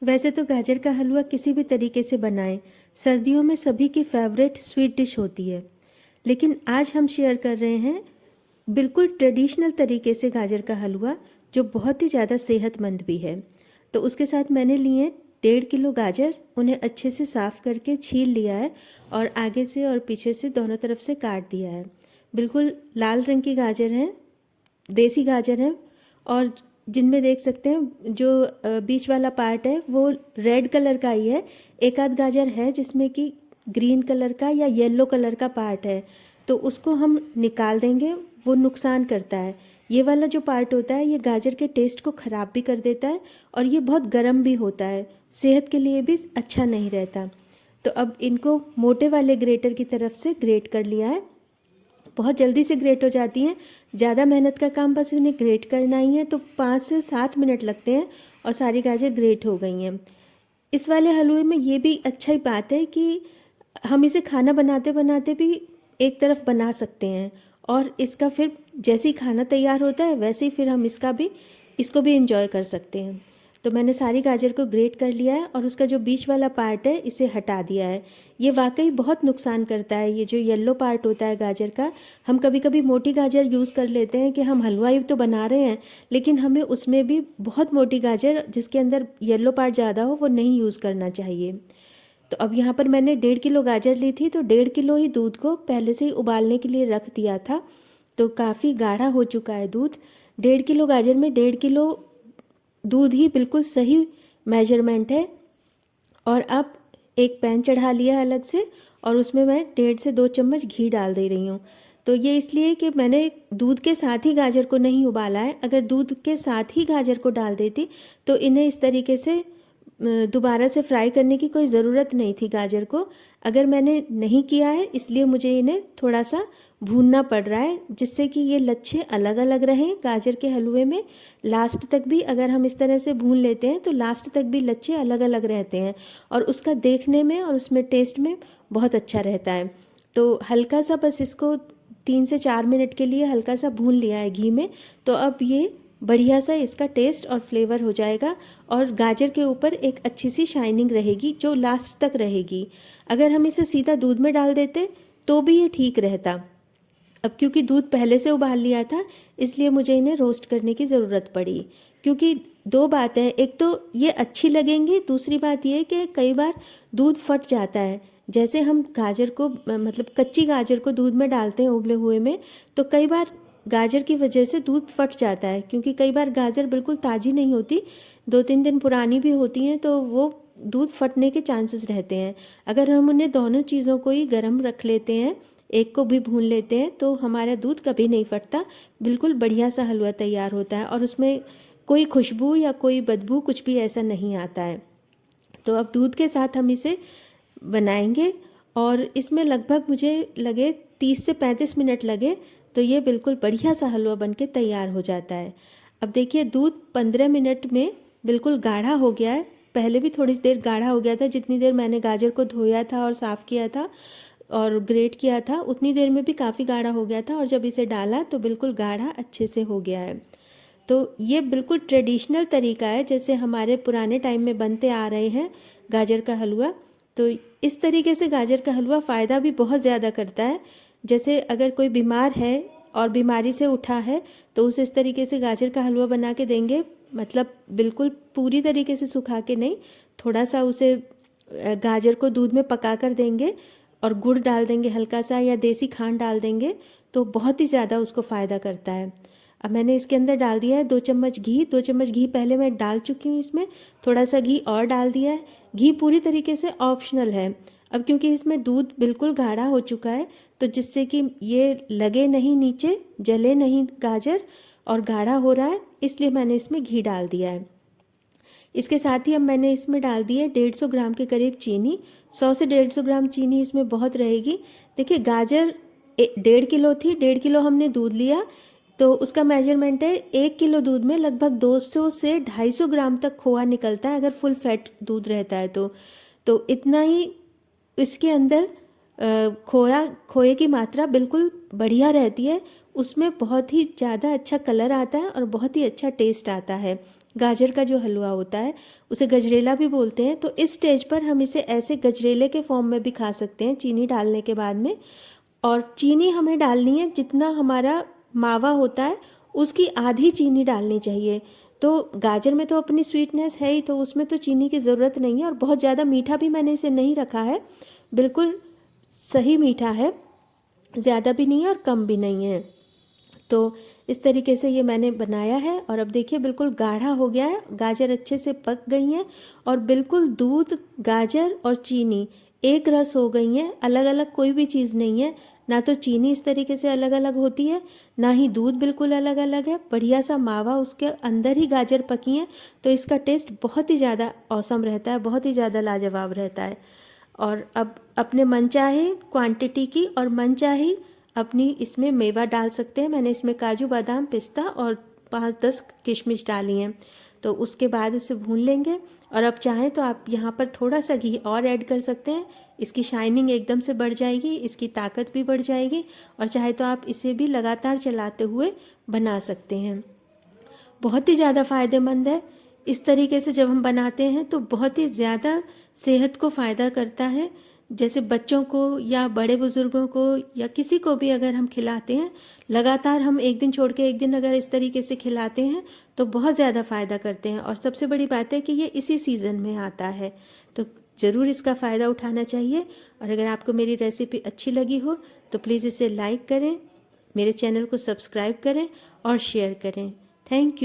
वैसे तो गाजर का हलवा किसी भी तरीके से बनाएं, सर्दियों में सभी की फेवरेट स्वीट डिश होती है। लेकिन आज हम शेयर कर रहे हैं बिल्कुल ट्रेडिशनल तरीके से गाजर का हलवा, जो बहुत ही ज़्यादा सेहतमंद भी है। तो उसके साथ मैंने लिए 1.5 किलो गाजर, उन्हें अच्छे से साफ़ करके छील लिया है और आगे से और पीछे से दोनों तरफ से काट दिया है। बिल्कुल लाल रंग की गाजर हैं, देसी गाजर हैं, और जिनमें देख सकते हैं जो बीच वाला पार्ट है वो रेड कलर का ही है। एक आध गाजर है जिसमें कि ग्रीन कलर का या येलो कलर का पार्ट है, तो उसको हम निकाल देंगे, वो नुकसान करता है। ये वाला जो पार्ट होता है ये गाजर के टेस्ट को ख़राब भी कर देता है और ये बहुत गर्म भी होता है, सेहत के लिए भी अच्छा नहीं रहता। तो अब इनको मोटे वाले ग्रेटर की तरफ से ग्रेट कर लिया है। बहुत जल्दी से ग्रेट हो जाती हैं, ज़्यादा मेहनत का काम बस इन्हें ग्रेट करना ही है। तो 5 से 7 मिनट लगते हैं और सारी गाजर ग्रेट हो गई हैं। इस वाले हलवे में ये भी अच्छा बात है कि हम इसे खाना बनाते बनाते भी एक तरफ बना सकते हैं, और इसका फिर जैसे ही खाना तैयार होता है वैसे ही फिर हम इसको भी इंजॉय कर सकते हैं। तो मैंने सारी गाजर को ग्रेट कर लिया है और उसका जो बीच वाला पार्ट है इसे हटा दिया है। ये वाकई बहुत नुकसान करता है, ये जो येलो पार्ट होता है गाजर का। हम कभी कभी मोटी गाजर यूज़ कर लेते हैं कि हम हलवा ही तो बना रहे हैं, लेकिन हमें उसमें भी बहुत मोटी गाजर जिसके अंदर येलो पार्ट ज़्यादा हो वो नहीं यूज़ करना चाहिए। तो अब यहाँ पर मैंने 1.5 किलो गाजर ली थी, तो 1.5 किलो ही दूध को पहले से ही उबालने के लिए रख दिया था। तो काफ़ी गाढ़ा हो चुका है दूध। 1.5 किलो गाजर में 1.5 किलो दूध ही बिल्कुल सही मेजरमेंट है। और अब एक पैन चढ़ा लिया अलग से और उसमें मैं 1.5 से 2 चम्मच घी डाल दे रही हूँ। तो ये इसलिए कि मैंने दूध के साथ ही गाजर को नहीं उबाला है। अगर दूध के साथ ही गाजर को डाल देती तो इन्हें इस तरीके से दोबारा से फ्राई करने की कोई ज़रूरत नहीं थी गाजर को। अगर मैंने नहीं किया है इसलिए मुझे इन्हें थोड़ा सा भूनना पड़ रहा है, जिससे कि ये लच्छे अलग अलग रहें गाजर के हलवे में। लास्ट तक भी अगर हम इस तरह से भून लेते हैं तो लास्ट तक भी लच्छे अलग अलग रहते हैं और उसका देखने में और उसमें टेस्ट में बहुत अच्छा रहता है। तो हल्का सा बस इसको 3 से 4 मिनट के लिए हल्का सा भून लिया है घी में। तो अब ये बढ़िया सा इसका टेस्ट और फ्लेवर हो जाएगा और गाजर के ऊपर एक अच्छी सी शाइनिंग रहेगी जो लास्ट तक रहेगी। अगर हम इसे सीधा दूध में डाल देते तो भी ये ठीक रहता। अब क्योंकि दूध पहले से उबाल लिया था इसलिए मुझे इन्हें रोस्ट करने की ज़रूरत पड़ी। क्योंकि दो बातें हैं, एक तो ये अच्छी लगेंगी, दूसरी बात ये कि कई बार दूध फट जाता है। जैसे हम गाजर को मतलब कच्ची गाजर को दूध में डालते हैं उबले हुए में, तो कई बार गाजर की वजह से दूध फट जाता है। क्योंकि कई बार गाजर बिल्कुल ताज़ी नहीं होती, 2-3 दिन पुरानी भी होती हैं, तो वो दूध फटने के चांसेस रहते हैं। अगर हम उन्हें दोनों चीज़ों को ही गर्म रख लेते हैं, एक को भी भून लेते हैं, तो हमारा दूध कभी नहीं फटता, बिल्कुल बढ़िया सा हलवा तैयार होता है और उसमें कोई खुशबू या कोई बदबू कुछ भी ऐसा नहीं आता है। तो अब दूध के साथ हम इसे बनाएंगे और इसमें लगभग मुझे लगे 30 से 35 मिनट लगे, तो ये बिल्कुल बढ़िया सा हलवा बनके तैयार हो जाता है। अब देखिए दूध 15 मिनट में बिल्कुल गाढ़ा हो गया है। पहले भी थोड़ी देर गाढ़ा हो गया था, जितनी देर मैंने गाजर को धोया था और साफ़ किया था और ग्रेट किया था उतनी देर में भी काफ़ी गाढ़ा हो गया था, और जब इसे डाला तो बिल्कुल गाढ़ा अच्छे से हो गया है। तो ये बिल्कुल ट्रेडिशनल तरीका है जैसे हमारे पुराने टाइम में बनते आ रहे हैं गाजर का हलवा। तो इस तरीके से गाजर का हलवा फ़ायदा भी बहुत ज़्यादा करता है। जैसे अगर कोई बीमार है और बीमारी से उठा है तो उसे इस तरीके से गाजर का हलवा बना के देंगे, मतलब बिल्कुल पूरी तरीके से सुखा के नहीं, थोड़ा सा उसे गाजर को दूध में पका कर देंगे और गुड़ डाल देंगे हल्का सा या देसी खांड डाल देंगे, तो बहुत ही ज़्यादा उसको फ़ायदा करता है। अब मैंने इसके अंदर डाल दिया है 2 चम्मच घी। 2 चम्मच घी पहले मैं डाल चुकी हूँ, इसमें थोड़ा सा घी और डाल दिया है। घी पूरी तरीके से ऑप्शनल है। अब क्योंकि इसमें दूध बिल्कुल गाढ़ा हो चुका है, तो जिससे कि ये लगे नहीं नीचे, जले नहीं गाजर, और गाढ़ा हो रहा है, इसलिए मैंने इसमें घी डाल दिया है। इसके साथ ही अब मैंने इसमें डाल दी है 150 ग्राम के करीब चीनी। 100 से 150 ग्राम चीनी इसमें बहुत रहेगी। देखिए गाजर 1.5 किलो थी, 1.5 किलो हमने दूध लिया, तो उसका मेजरमेंट है 1 किलो दूध में लगभग 200 से 250 ग्राम तक खोआ निकलता है, अगर फुल फैट दूध रहता है तो इतना ही इसके अंदर खोए की मात्रा बिल्कुल बढ़िया रहती है। उसमें बहुत ही ज़्यादा अच्छा कलर आता है और बहुत ही अच्छा टेस्ट आता है। गाजर का जो हलवा होता है उसे गजरेला भी बोलते हैं। तो इस स्टेज पर हम इसे ऐसे गजरेले के फॉर्म में भी खा सकते हैं चीनी डालने के बाद में। और चीनी हमें डालनी है जितना हमारा मावा होता है उसकी आधी चीनी डालनी चाहिए। तो गाजर में तो अपनी स्वीटनेस है ही, तो उसमें तो चीनी की ज़रूरत नहीं है। और बहुत ज़्यादा मीठा भी मैंने इसे नहीं रखा है, बिल्कुल सही मीठा है, ज़्यादा भी नहीं है और कम भी नहीं है। तो इस तरीके से ये मैंने बनाया है। और अब देखिए बिल्कुल गाढ़ा हो गया है, गाजर अच्छे से पक गई हैं और बिल्कुल दूध, गाजर और चीनी एक रस हो गई हैं। अलग अलग कोई भी चीज़ नहीं है, ना तो चीनी इस तरीके से अलग अलग होती है, ना ही दूध बिल्कुल अलग अलग है। बढ़िया सा मावा, उसके अंदर ही गाजर पकी हैं, तो इसका टेस्ट बहुत ही ज़्यादा औसम रहता है, बहुत ही ज़्यादा लाजवाब रहता है। और अब अपने मनचाहे क्वांटिटी की और मनचाही अपनी इसमें मेवा डाल सकते हैं। मैंने इसमें काजू, बादाम, पिस्ता और 5-10 किशमिश डाली हैं। तो उसके बाद इसे भून लेंगे। और अब चाहें तो आप यहाँ पर थोड़ा सा घी और ऐड कर सकते हैं, इसकी शाइनिंग एकदम से बढ़ जाएगी, इसकी ताकत भी बढ़ जाएगी। और चाहे तो आप इसे भी लगातार चलाते हुए बना सकते हैं। बहुत ही ज़्यादा फ़ायदेमंद है। इस तरीके से जब हम बनाते हैं तो बहुत ही ज़्यादा सेहत को फ़ायदा करता है। जैसे बच्चों को या बड़े बुज़ुर्गों को या किसी को भी अगर हम खिलाते हैं, लगातार हम एक दिन छोड़ के एक दिन अगर इस तरीके से खिलाते हैं तो बहुत ज़्यादा फ़ायदा करते हैं। और सबसे बड़ी बात है कि ये इसी सीज़न में आता है, तो ज़रूर इसका फ़ायदा उठाना चाहिए। और अगर आपको मेरी रेसिपी अच्छी लगी हो तो प्लीज़ इसे लाइक करें, मेरे चैनल को सब्सक्राइब करें और शेयर करें। Thank you.